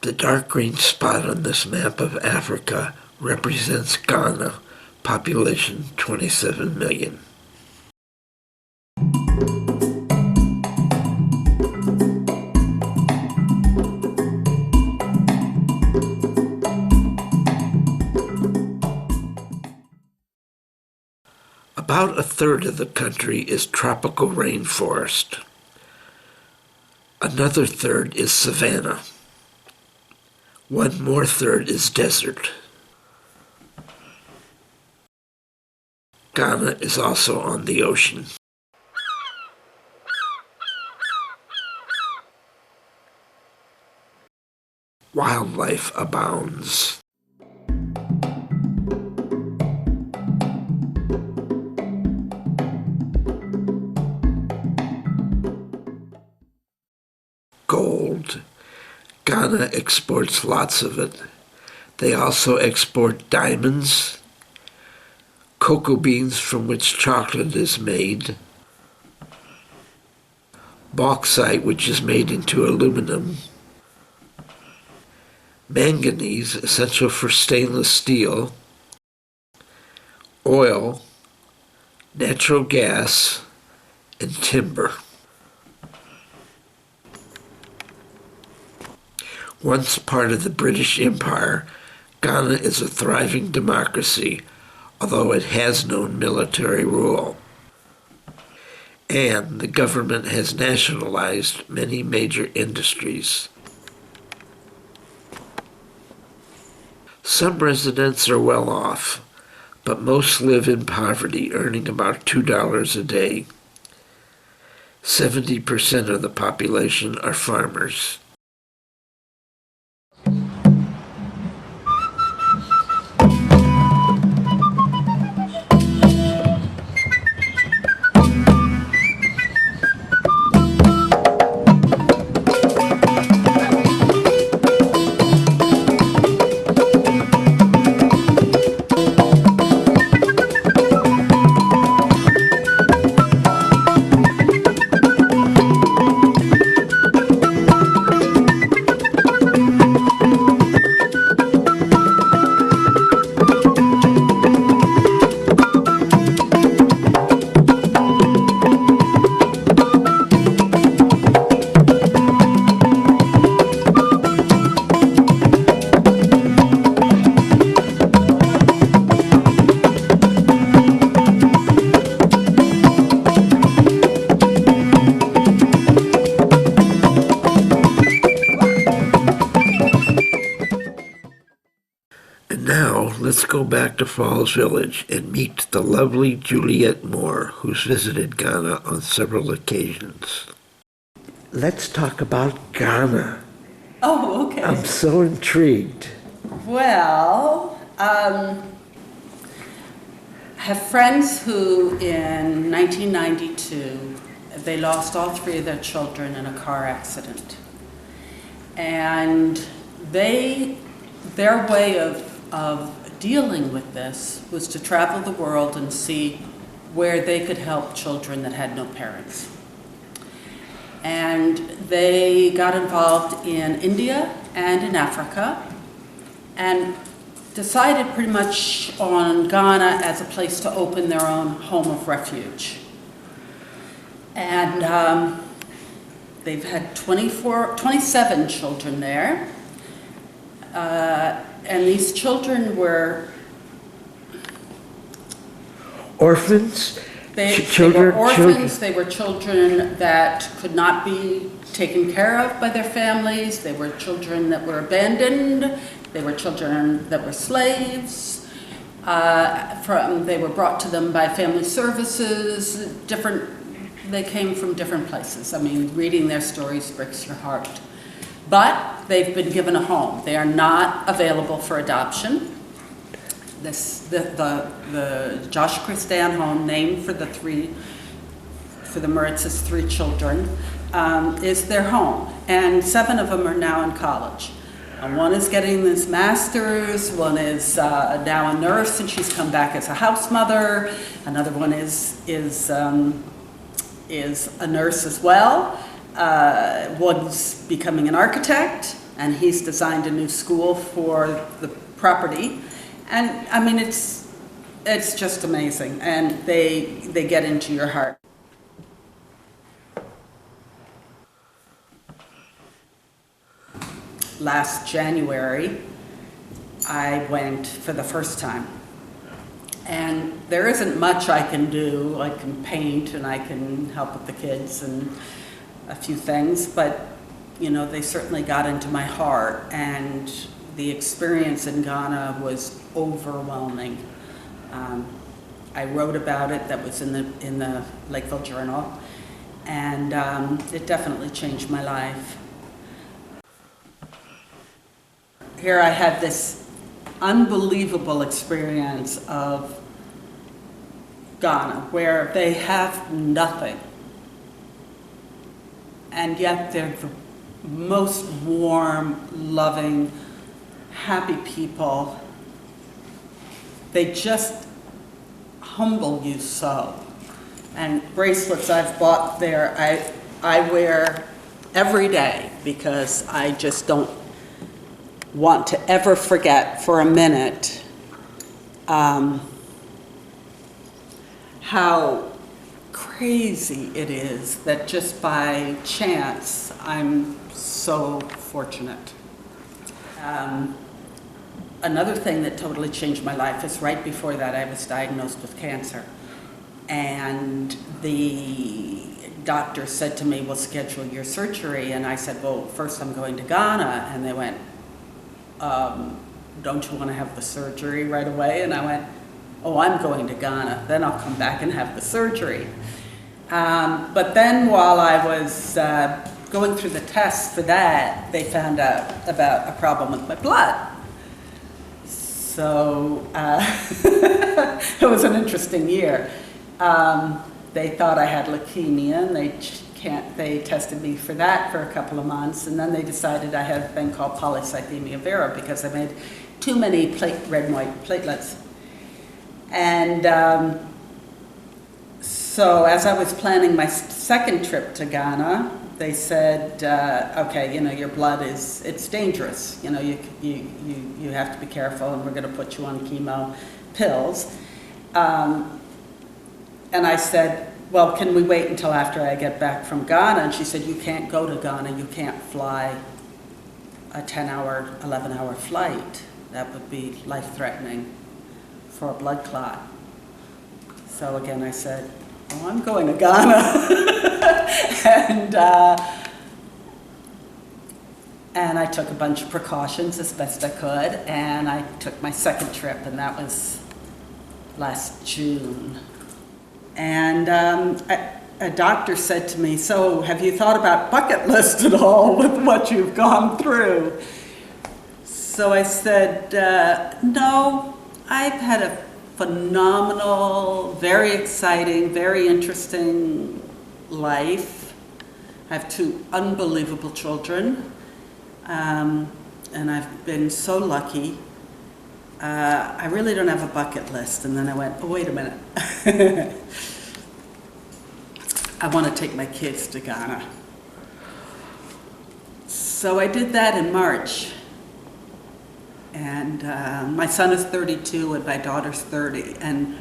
The dark green spot on this map of Africa represents Ghana, population 27 million. About a third of the country is tropical rainforest. Another third is savanna. One more third is desert. Ghana is also on the ocean. Wildlife abounds. Gold. Ghana exports lots of it. They also export diamonds, cocoa beans from which chocolate is made, bauxite which is made into aluminum, manganese essential for stainless steel, oil, natural gas, and timber. Once part of the British Empire, Ghana is a thriving democracy, although it has known military rule. And the government has nationalized many major industries. Some residents are well off, but most live in poverty, earning about $2 a day. 70% of the population are farmers. Let's go back to Falls Village and meet the lovely Juliet Moore, who's visited Ghana on several occasions. Let's talk about Ghana. Oh, okay. I'm so intrigued. Well, I have friends who in 1992, they lost all three of their children in a car accident. And their way of dealing with this was to travel the world and see where they could help children that had no parents. And they got involved in India and in Africa and decided pretty much on Ghana as a place to open their own home of refuge. And they've had 27 children there. And these children were orphans? They were orphans. They were children that could not be taken care of by their families. They were children that were abandoned. They were children that were slaves. They were brought to them by family services. They came from different places. I mean, reading their stories breaks your heart. But they've been given a home. They are not available for adoption. The Josh Christan home, named for the Moritz's three children, is their home. And 7 of them are now in college. One is getting his master's, one is now a nurse and she's come back as a house mother. Another one is a nurse as well. One's becoming an architect, and he's designed a new school for the property. And I mean, it's just amazing, and they get into your heart. Last January, I went for the first time. And there isn't much I can do. I can paint and I can help with the kids and a few things, but you know, they certainly got into my heart, and the experience in Ghana was overwhelming. I wrote about it. That was in the Lakeville Journal, and it definitely changed my life. Here I had this unbelievable experience of Ghana, where they have nothing, and yet they're the most warm, loving, happy people. They just humble you so. And bracelets I've bought there, I wear every day because I just don't want to ever forget for a minute how crazy it is that just by chance I'm so fortunate. Another thing that totally changed my life is right before that I was diagnosed with cancer, and the doctor said to me, "We'll schedule your surgery," and I said, "Well, first I'm going to Ghana," and they went, "Don't you want to have the surgery right away?" And I went, "Oh, I'm going to Ghana, then I'll come back and have the surgery." But then while I was going through the tests for that, they found out about a problem with my blood. So it was an interesting year. They thought I had leukemia, and they tested me for that for a couple of months, and then they decided I had a thing called polycythemia vera because I made too many red and white platelets. And so as I was planning my second trip to Ghana, they said, okay, you know, your blood it's dangerous. You know, you have to be careful, and we're going to put you on chemo pills. And I said, well, can we wait until after I get back from Ghana? And she said, you can't go to Ghana. You can't fly a 10-hour, 11-hour flight. That would be life-threatening for a blood clot. So again, I said, oh, I'm going to Ghana. And I took a bunch of precautions as best I could, and I took my second trip, and that was last June. And a doctor said to me, so have you thought about bucket list at all with what you've gone through? So I said, no, I've had a phenomenal, very exciting, very interesting life. I have 2 unbelievable children, and I've been so lucky. I really don't have a bucket list. And then I went, oh, wait a minute. I want to take my kids to Ghana. So I did that in March. And my son is 32 and my daughter's 30. And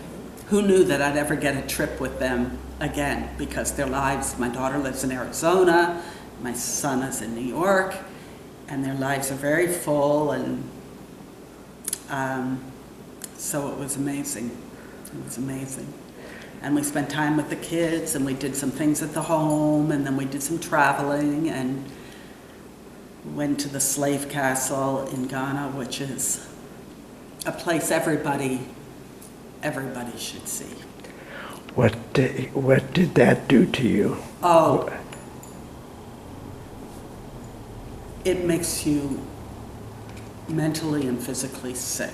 who knew that I'd ever get a trip with them again, because their lives, my daughter lives in Arizona, my son is in New York, and their lives are very full, and so it was amazing. It was amazing. And we spent time with the kids, and we did some things at the home, and then we did some traveling, and went to the slave castle in Ghana, which is a place everybody should see. What did that do to you? Oh, it makes you mentally and physically sick.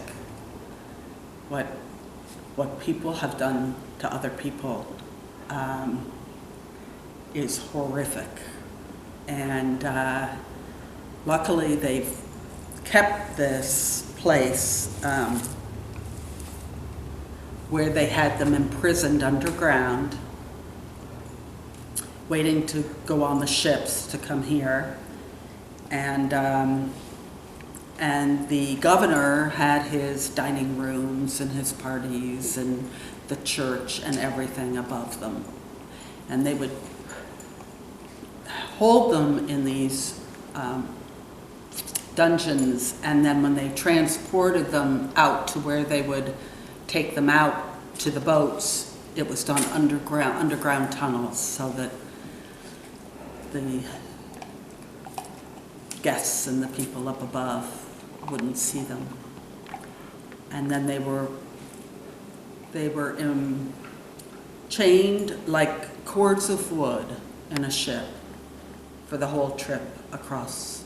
What people have done to other people is horrific. And luckily they've kept this place where they had them imprisoned underground, waiting to go on the ships to come here. And the governor had his dining rooms and his parties and the church and everything above them. And they would hold them in these dungeons, and then when they transported them out to where they would take them out to the boats, it was done underground tunnels so that the guests and the people up above wouldn't see them. And then they were chained like cords of wood in a ship for the whole trip across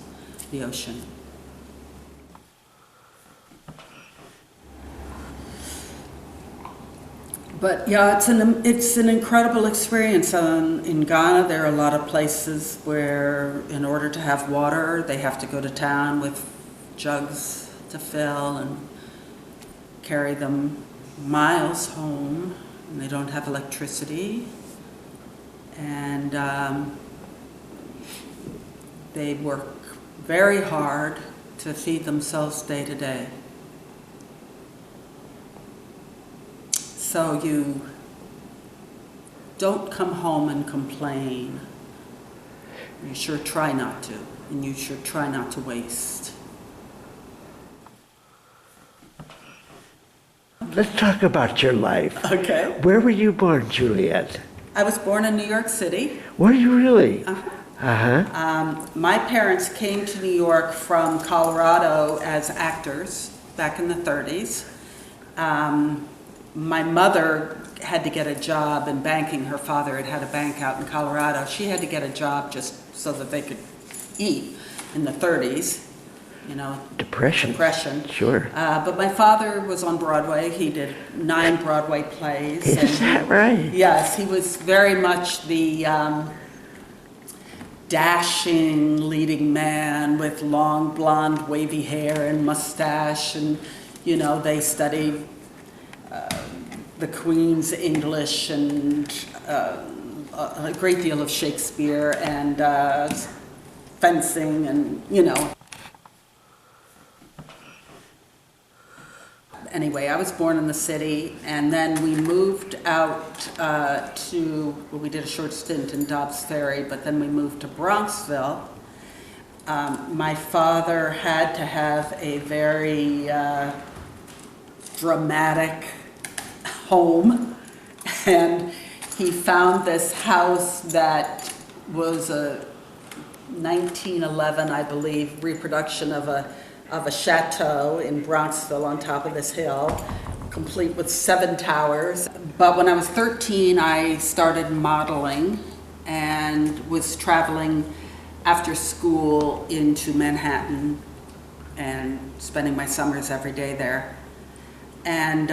the ocean. But yeah, it's an incredible experience. In Ghana, there are a lot of places where, in order to have water, they have to go to town with jugs to fill and carry them miles home, and they don't have electricity. And they work very hard to feed themselves day to day. So you don't come home and complain. You sure try not to, and you sure try not to waste. Let's talk about your life. Okay. Where were you born, Juliet? I was born in New York City. Were you really? Uh-huh. My parents came to New York from Colorado as actors back in the 30s. My mother had to get a job in banking. Her father had a bank out in Colorado. She had to get a job just so that they could eat in the 30s, you know. Depression. Sure. But my father was on Broadway. He did 9 Broadway plays. Is that right? Yes, he was very much the dashing leading man with long blonde wavy hair and mustache, and you know, they studied the Queen's English and a great deal of Shakespeare and fencing, and you know. Anyway, I was born in the city, and then we moved out we did a short stint in Dobbs Ferry, but then we moved to Bronxville. My father had to have a very dramatic home, and he found this house that was a 1911, I believe, reproduction of a chateau in Bronxville on top of this hill, complete with 7 towers. But when I was 13, I started modeling and was traveling after school into Manhattan and spending my summers every day there. And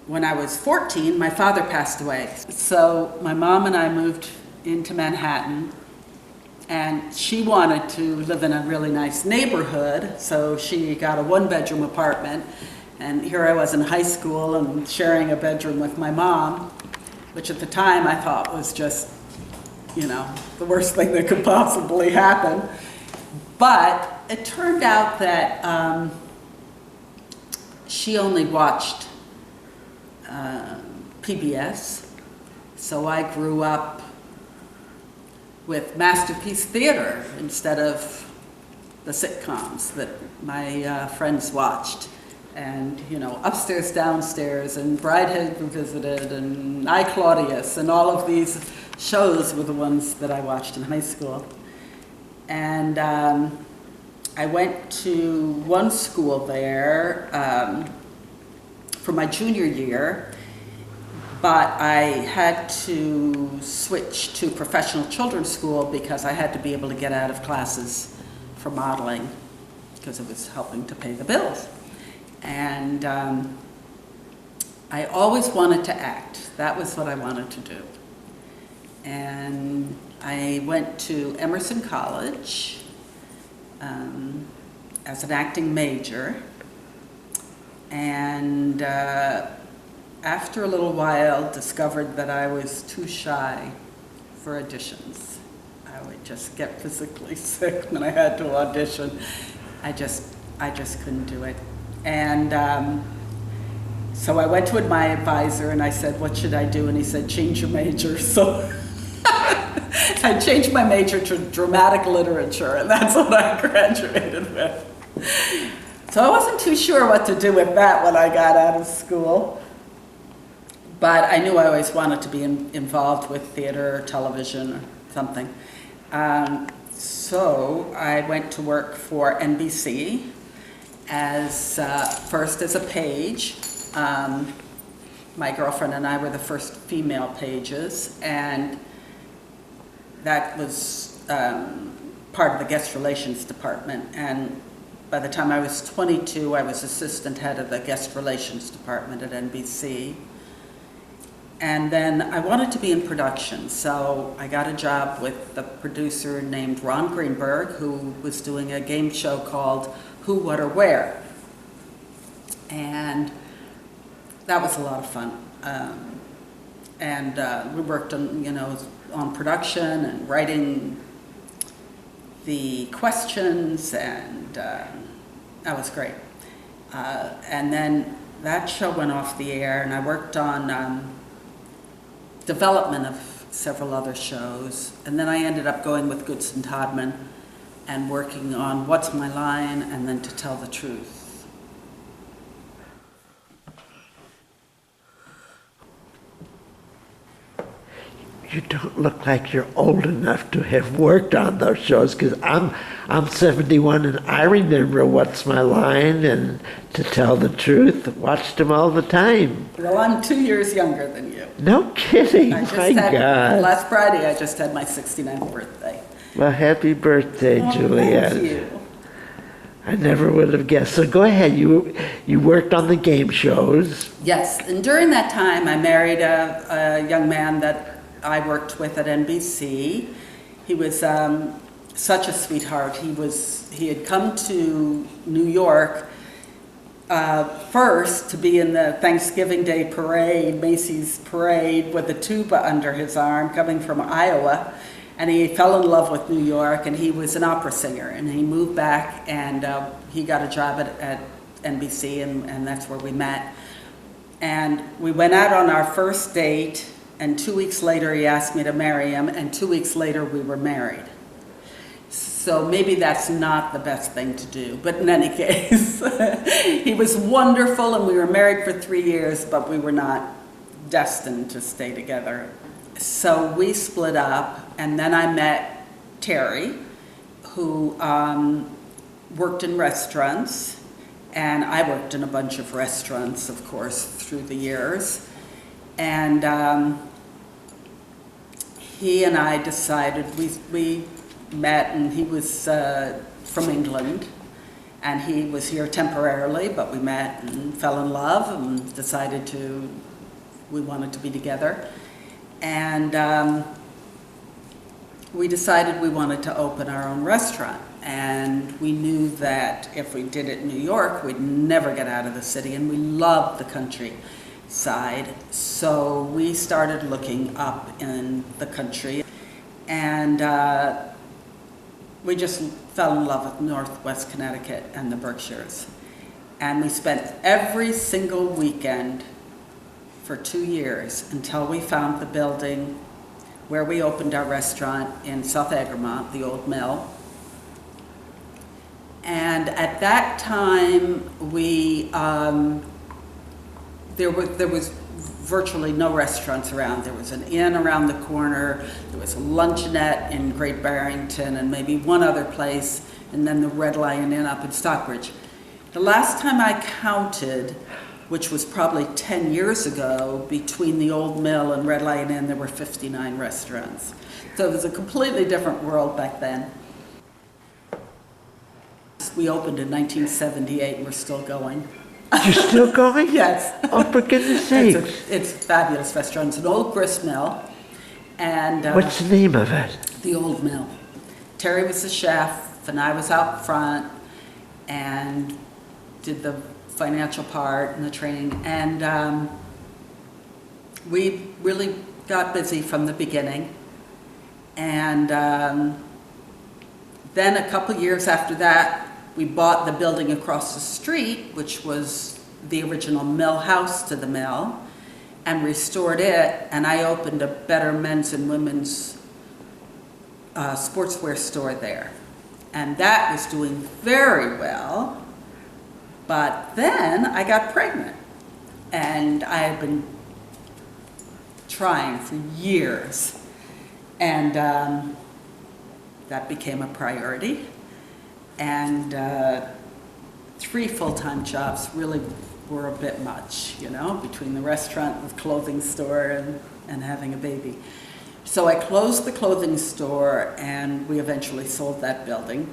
when I was 14, my father passed away. So my mom and I moved into Manhattan, and she wanted to live in a really nice neighborhood, so she got a 1-bedroom apartment. And here I was in high school and sharing a bedroom with my mom, which at the time I thought was just, you know, the worst thing that could possibly happen. But it turned out that she only watched PBS, so I grew up with Masterpiece Theater instead of the sitcoms that my friends watched. And, you know, Upstairs, Downstairs, and Brideshead Revisited, and I, Claudius, and all of these shows were the ones that I watched in high school. And I went to one school there for my junior year, but I had to switch to professional children's school because I had to be able to get out of classes for modeling because it was helping to pay the bills. And I always wanted to act. That was what I wanted to do. And I went to Emerson College as an acting major. And after a little while, discovered that I was too shy for auditions. I would just get physically sick when I had to audition. I just couldn't do it. And so I went to my advisor and I said, what should I do? And he said, change your major. So I changed my major to dramatic literature, and that's what I graduated with. So I wasn't too sure what to do with that when I got out of school. But I knew I always wanted to be involved with theater or television or something. So I went to work for NBC as first as a page. My girlfriend and I were the first female pages, and that was part of the guest relations department. And by the time I was 22, I was assistant head of the guest relations department at NBC. And then I wanted to be in production, so I got a job with a producer named Ron Greenberg, who was doing a game show called Who, What, or Where. And that was a lot of fun. We worked on production and writing the questions, and that was great. And then that show went off the air, and I worked on development of several other shows. And then I ended up going with Goodson Todman and working on What's My Line and then To Tell the Truth. You don't look like you're old enough to have worked on those shows, because I'm 71 and I remember What's My Line and To Tell the Truth. Watched them all the time. Well, I'm 2 years younger than you. No kidding. My God. Last Friday I just had my 69th birthday. Well, happy birthday, Juliet. Thank you. I never would have guessed. So go ahead. You worked on the game shows. Yes, and during that time I married a young man that I worked with at NBC. He was such a sweetheart. He had come to New York first to be in the Thanksgiving Day parade, Macy's parade, with a tuba under his arm, coming from Iowa. And he fell in love with New York, and he was an opera singer. And he moved back, and he got a job at NBC, and that's where we met. And we went out on our first date, and 2 weeks later he asked me to marry him, and 2 weeks later we were married. So maybe that's not the best thing to do, but in any case, he was wonderful, and we were married for 3 years, but we were not destined to stay together. So we split up, and then I met Terry, who worked in restaurants, and I worked in a bunch of restaurants, of course, through the years. And he and I decided, we met, and he was from England, and he was here temporarily, but we met and fell in love and decided we wanted to be together. And we decided we wanted to open our own restaurant. And we knew that if we did it in New York, we'd never get out of the city, and we loved the countryside. So we started looking up in the country, and we just fell in love with Northwest Connecticut and the Berkshires. And we spent every single weekend for 2 years until we found the building where we opened our restaurant in South Egremont, the old mill. And at that time, there was virtually no restaurants around. There was an inn around the corner, there was a luncheonette in Great Barrington, and maybe one other place, and then the Red Lion Inn up in Stockbridge. The last time I counted, which was probably 10 years ago, between the old mill and Red Lion Inn, there were 59 restaurants. So it was a completely different world back then. We opened in 1978, and we're still going. You're still going? Yes. Oh, for goodness sakes. It's a fabulous restaurant. It's an old grist mill. And what's the name of it? The Old Mill. Terry was the chef, and I was out front and did the financial part and the training. And we really got busy from the beginning. And then a couple years after that, we bought the building across the street, which was the original mill house to the mill, and restored it. And I opened a better men's and women's sportswear store there. And that was doing very well. But then I got pregnant. And I had been trying for years. And that became a priority. And 3 full-time jobs really were a bit much, you know, between the restaurant, the clothing store, and having a baby. So I closed the clothing store, and we eventually sold that building.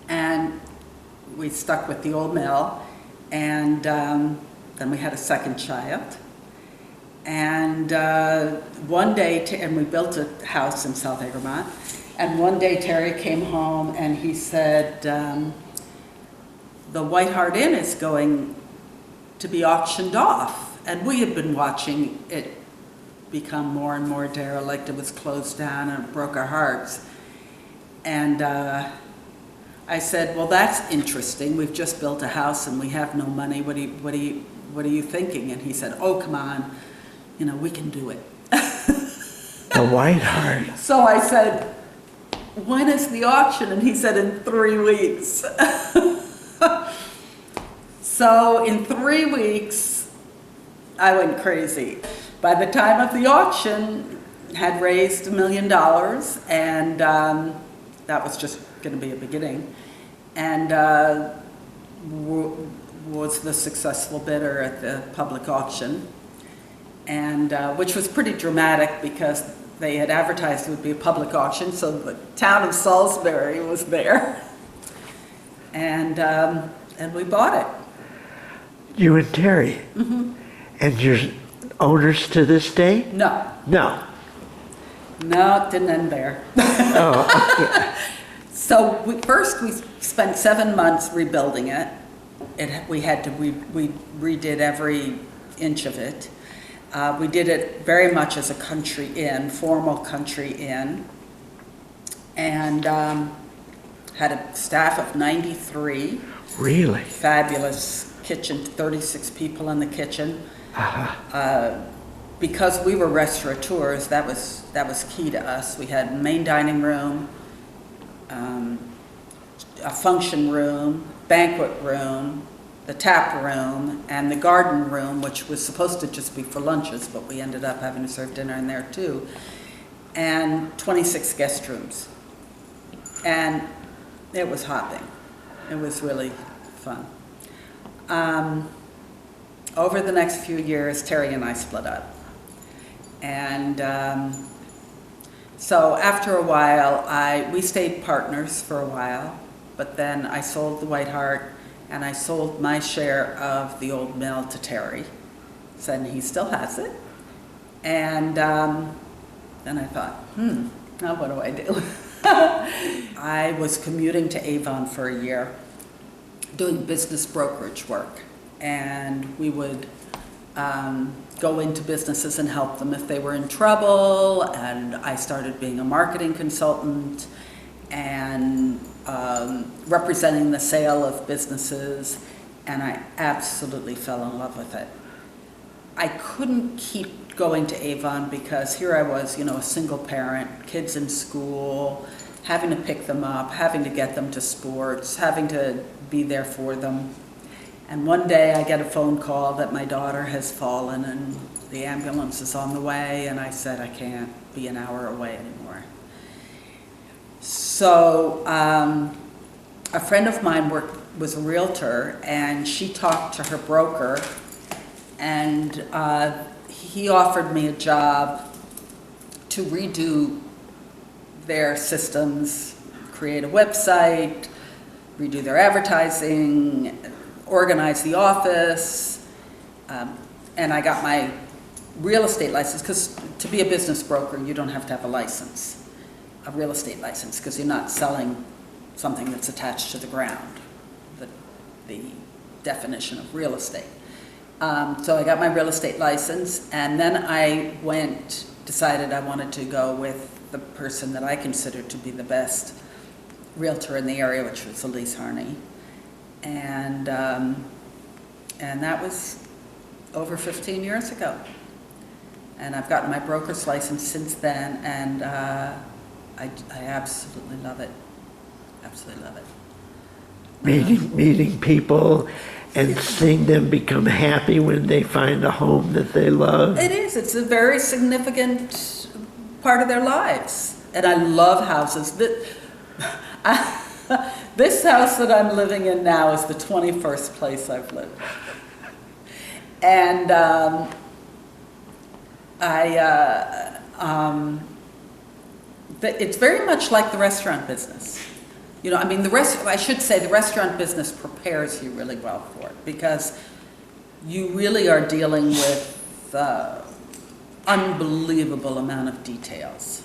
And we stuck with the old mill, and then we had a second child. And one day, and we built a house in South Egremont, and one day Terry came home and he said, the White Hart Inn is going to be auctioned off. And we had been watching it become more and more derelict. It was closed down, and it broke our hearts. And I said, well, that's interesting. We've just built a house and we have no money. What are you thinking? And he said, oh, come on, you know, we can do it. The White Hart. So I said, when is the auction? And he said, in 3 weeks. So in 3 weeks, I went crazy. By the time of the auction, had raised $1 million, and that was just going to be a beginning, and was the successful bidder at the public auction, and which was pretty dramatic because they had advertised it would be a public auction, so the town of Salisbury was there, and we bought it. You and Terry? Mm-hmm. And you're owners to this day? No. No. No, it didn't end there. Oh, okay. So first we spent 7 months rebuilding it. We redid every inch of it. We did it very much as a country inn, formal country inn, and had a staff of 93. Really? Fabulous kitchen, 36 people in the kitchen. Uh-huh. Because we were restaurateurs, that was key to us. We had main dining room, a function room, banquet room, the tap room, and the garden room, which was supposed to just be for lunches, but we ended up having to serve dinner in there too, and 26 guest rooms. And it was hopping. It was really fun. Over the next few years, Terry and I split up. And so after a while, we stayed partners for a while, but then I sold the White Hart, and I sold my share of the old mill to Terry. So and he still has it. And then I thought, now what do I do? I was commuting to Avon for a year, doing business brokerage work. And we would go into businesses and help them if they were in trouble. And I started being a marketing consultant and representing the sale of businesses. And I absolutely fell in love with it. I couldn't keep going to Avon because here I was, you know, a single parent, kids in school, having to pick them up, having to get them to sports, having to be there for them. And one day I get a phone call that my daughter has fallen and the ambulance is on the way, and I said I can't be an hour away anymore. So a friend of mine was a realtor, and she talked to her broker, and he offered me a job to redo their systems, create a website, redo their advertising, organize the office, and I got my real estate license, because to be a business broker, you don't have to have a license, a real estate license, because you're not selling something that's attached to the ground, the definition of real estate. So I got my real estate license, and then I went decided I wanted to go with the person that I considered to be the best realtor in the area, which was Elise Harney. And that was over 15 years ago. And I've gotten my broker's license since then, and I absolutely love it. Absolutely love it. Meeting people and seeing them become happy when they find a home that they love. It is. It's a very significant part of their lives. And I love houses. This house that I'm living in now is the 21st place I've lived. And it's very much like the restaurant business. You know, I mean, I should say the restaurant business prepares you really well for it, because you really are dealing with unbelievable amount of details.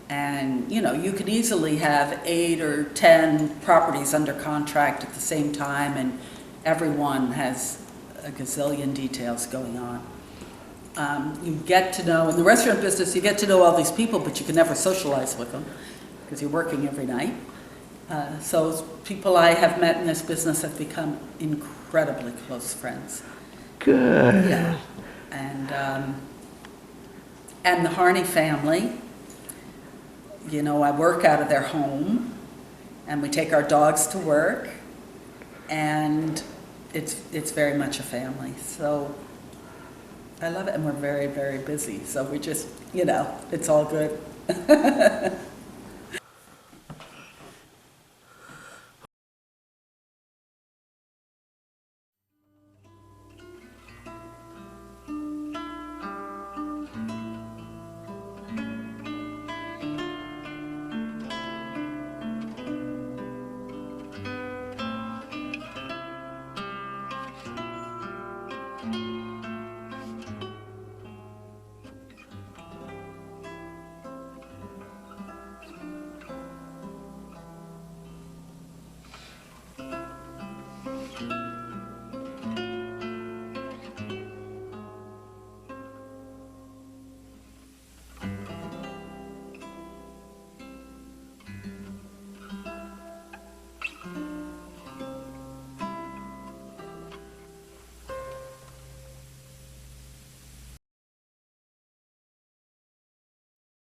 And, you know, you could easily have 8 or 10 properties under contract at the same time, and everyone has a gazillion details going on. You get to know, in the restaurant business, you get to know all these people, but you can never socialize with them because you're working every night. So people I have met in this business have become incredibly close friends. Good. Yeah. And the Harney family, you know, I work out of their home, and we take our dogs to work, and it's very much a family. So I love it, and we're very, very busy. So we just, you know, it's all good.